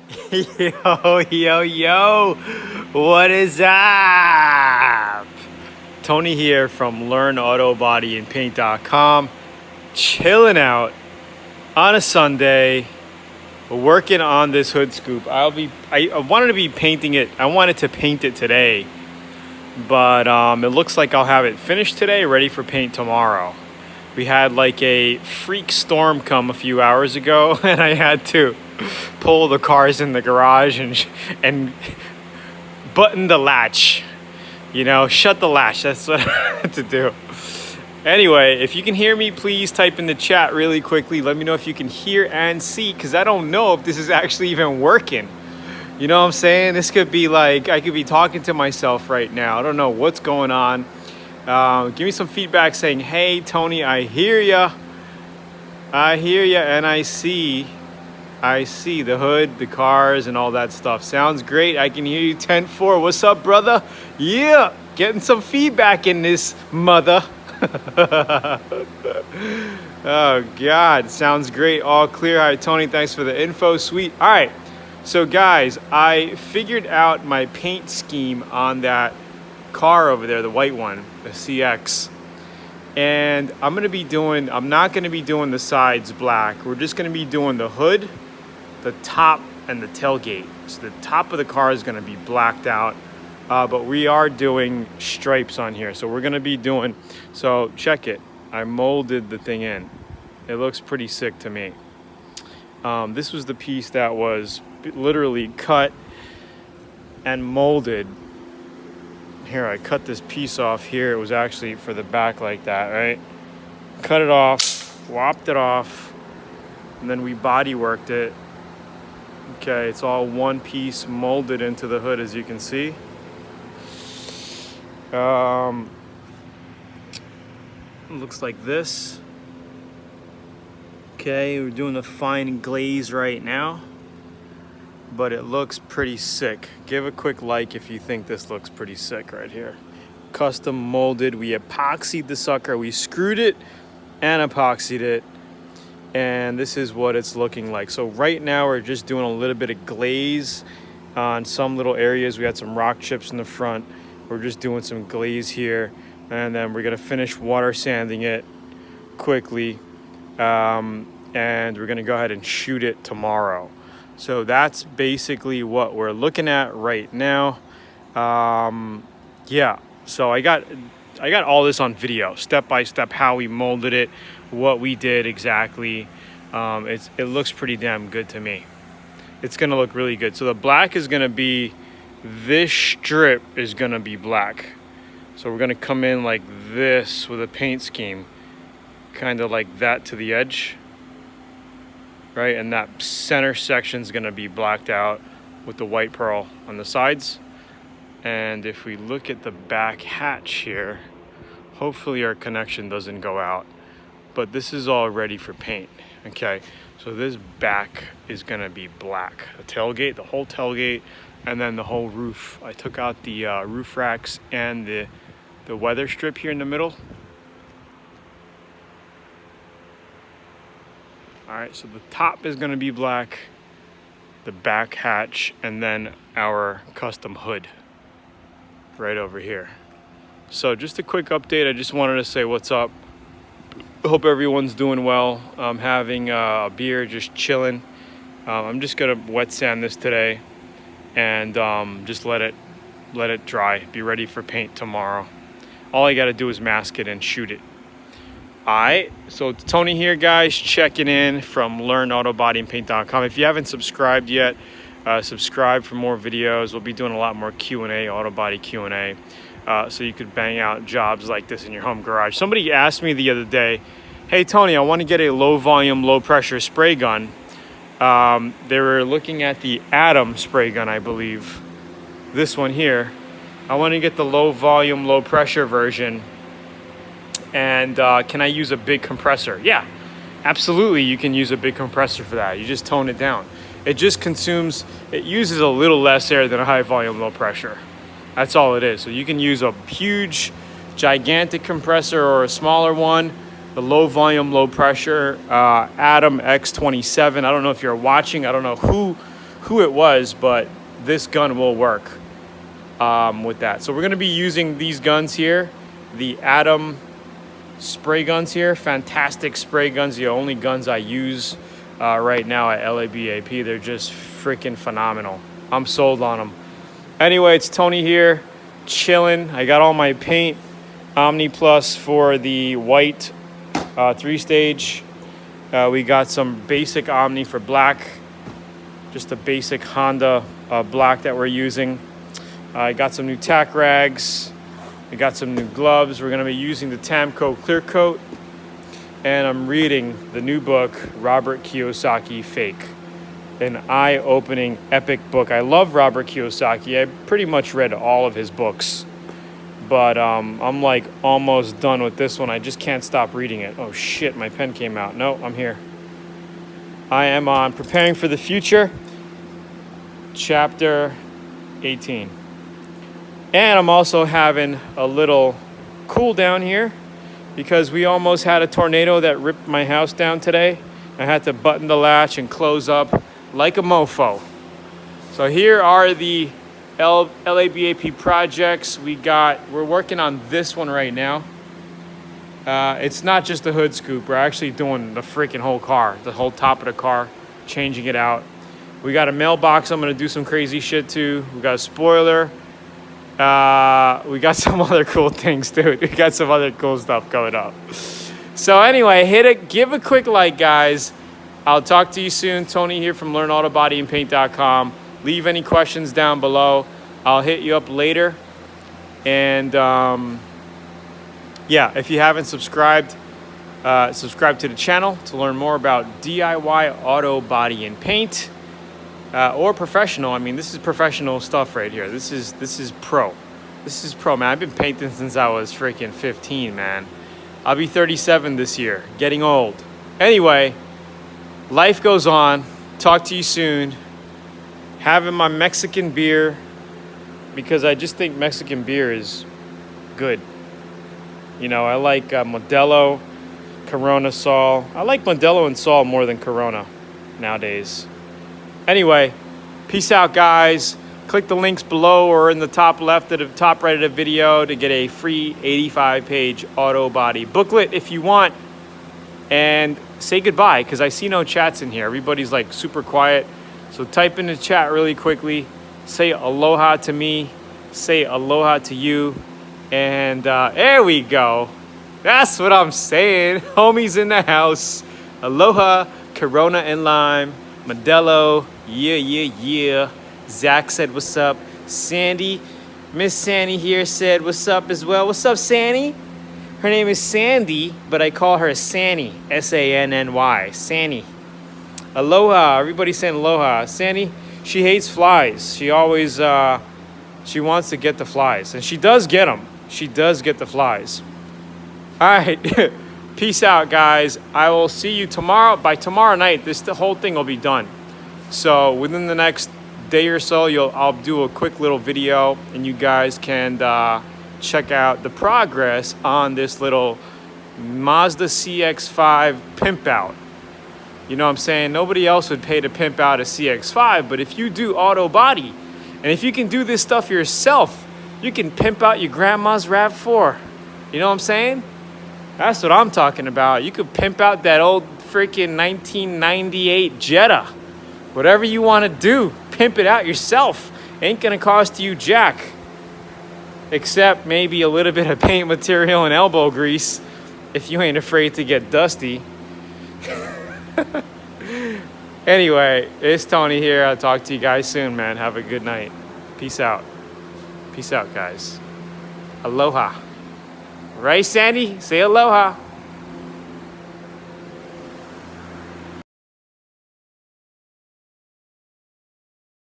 Yo, what is up? Tony here from LearnAutoBodyAndPaint.com, chilling out on a Sunday, working on this hood scoop. I wanted to be painting it. I wanted to paint it today, but it looks like I'll have it finished today, ready for paint tomorrow. We had like a freak storm come a few hours ago, and I had to pull the cars in the garage and button the latch. Shut the latch. That's what I had to do. Anyway, if you can hear me, please type in the chat really quickly. Let me know if you can hear and see, because I don't know if this is actually even working. You know what I'm saying? This could be like I could be talking to myself right now. I don't know what's going on. Give me some feedback saying, hey, Tony, I hear ya, and I see the hood, the cars, and all that stuff. Sounds great. I can hear you. 10-4. What's up, brother? Yeah, getting some feedback in this mother. Oh, God. Sounds great. All clear. Hi, Tony. Thanks for the info. Sweet. All right. So, guys, I figured out my paint scheme on that car over there, the white one, the CX. And I'm not going to be doing the sides black. We're just going to be doing the hood, the top, and the tailgate. So the top of the car is going to be blacked out, but we are doing stripes on here. So we're going to be doing, so check it. I molded the thing in. It looks pretty sick to me. This was the piece that was literally cut and molded. Here, I cut this piece off here. It was actually for the back like that, right? Cut it off, swapped it off, and then we body worked it. Okay, it's all one piece molded into the hood, as you can see. Looks like this. Okay, we're doing the fine glaze right now, but it looks pretty sick. Give a quick like if you think this looks pretty sick right here. Custom molded. We epoxied the sucker. We screwed it and epoxied it. And this is what it's looking like. So right now we're just doing a little bit of glaze on some little areas. We had some rock chips in the front. We're just doing some glaze here. And then we're gonna finish water sanding it quickly. And we're gonna go ahead and shoot it tomorrow. So that's basically what we're looking at right now. Yeah, so I got all this on video, step by step, how we molded it, what we did exactly. It looks pretty damn good to me. It's gonna look really good. So the black is gonna be, this strip is gonna be black. So we're gonna come in like this with a paint scheme, kind of like that to the edge. Right, and that center section is going to be blacked out with the white pearl on the sides. And if we look at the back hatch here, hopefully our connection doesn't go out, but this is all ready for paint. Okay, so this back is going to be black, the tailgate, the whole tailgate, and then the whole roof. I took out the roof racks and the weather strip here in the middle. All right, so the top is gonna be black, the back hatch, and then our custom hood right over here. So just a quick update. I just wanted to say what's up. Hope everyone's doing well. I'm having a beer, just chilling. I'm just gonna wet sand this today and just let it dry, be ready for paint tomorrow. All I gotta do is mask it and shoot it. Alright, so it's Tony here, guys, checking in from LearnAutoBodyAndPaint.com. If you haven't subscribed yet, subscribe for more videos. We'll be doing a lot more Q&A, auto body Q&A, so you could bang out jobs like this in your home garage. Somebody asked me the other day, hey, Tony, I want to get a low-volume, low-pressure spray gun. They were looking at the Atom spray gun, I believe. This one here. I want to get the low-volume, low-pressure version. And can I use a big compressor? Yeah, absolutely, you can use a big compressor for that. You just tone it down. It just it uses a little less air than a high volume, low pressure. That's all it is. So you can use a huge, gigantic compressor or a smaller one. The low volume, low pressure Atom X27. I don't know if you're watching. I don't know who it was, but this gun will work with that. So we're going to be using these guns here, the Atom spray guns here. Fantastic spray guns, the only guns I use right now at LABAP. They're just freaking phenomenal. I'm sold on them. Anyway, it's Tony here, chilling. I got all my paint, Omni Plus for the white 3-stage. We got some basic Omni for black, just a basic Honda black that we're using. I got some new tack rags. I got some new gloves. We're gonna be using the Tamco Clear Coat. And I'm reading the new book, Robert Kiyosaki Fake. An eye-opening, epic book. I love Robert Kiyosaki. I pretty much read all of his books. But I'm like almost done with this one. I just can't stop reading it. Oh shit, my pen came out. No, I'm here. I am on Preparing for the Future, chapter 18. And I'm also having a little cool down here because we almost had a tornado that ripped my house down today. I had to button the latch and close up like a mofo. So here are the LABAP projects. We're working on this one right now. It's not just the hood scoop. We're actually doing the freaking whole car, the whole top of the car, changing it out. We got a mailbox I'm gonna do some crazy shit to. We got a spoiler. We got some other cool things too. We got some other cool stuff coming up. So anyway, give a quick like, guys. I'll talk to you soon. Tony here from LearnAutoBodyAndPaint.com. Leave any questions down below. I'll hit you up later. And yeah, if you haven't subscribed, subscribe to the channel to learn more about DIY auto body and paint. Or professional. I mean, this is professional stuff right here. This is pro. This is pro, man. I've been painting since I was freaking 15, man. I'll be 37 this year. Getting old. Anyway, life goes on. Talk to you soon. Having my Mexican beer because I just think Mexican beer is good. You know, I like Modelo, Corona, Sol. I like Modelo and Sol more than Corona nowadays. Anyway, peace out, guys. Click the links below or in the top left of the top right of the video to get a free 85-page auto body booklet if you want. And say goodbye, because I see no chats in here. Everybody's like super quiet. So type in the chat really quickly. Say aloha to me. Say aloha to you. And there we go. That's what I'm saying. Homies in the house. Aloha, Corona and lime. Modelo, yeah. Zach said, what's up? Sandy, Miss Sandy here said, what's up as well? What's up, Sandy? Her name is Sandy, but I call her Sanny, S-A-N-N-Y, Sanny. Aloha, everybody's saying aloha. Sandy, she hates flies. She always, she wants to get the flies, and she does get them. She does get the flies. All right. Peace out, guys. I will see you tomorrow. By tomorrow night, the whole thing will be done. So within the next day or so, I'll do a quick little video, and you guys can check out the progress on this little Mazda CX5 pimp out. You know what I'm saying? Nobody else would pay to pimp out a CX5, but if you do auto body, and if you can do this stuff yourself, you can pimp out your grandma's RAV4. You know what I'm saying? That's what I'm talking about. You could pimp out that old freaking 1998 Jetta. Whatever you want to do, pimp it out yourself. Ain't gonna cost you jack. Except maybe a little bit of paint material and elbow grease if you ain't afraid to get dusty. Anyway, it's Tony here. I'll talk to you guys soon, man. Have a good night. Peace out. Peace out, guys. Aloha. Right, Sandy? Say aloha.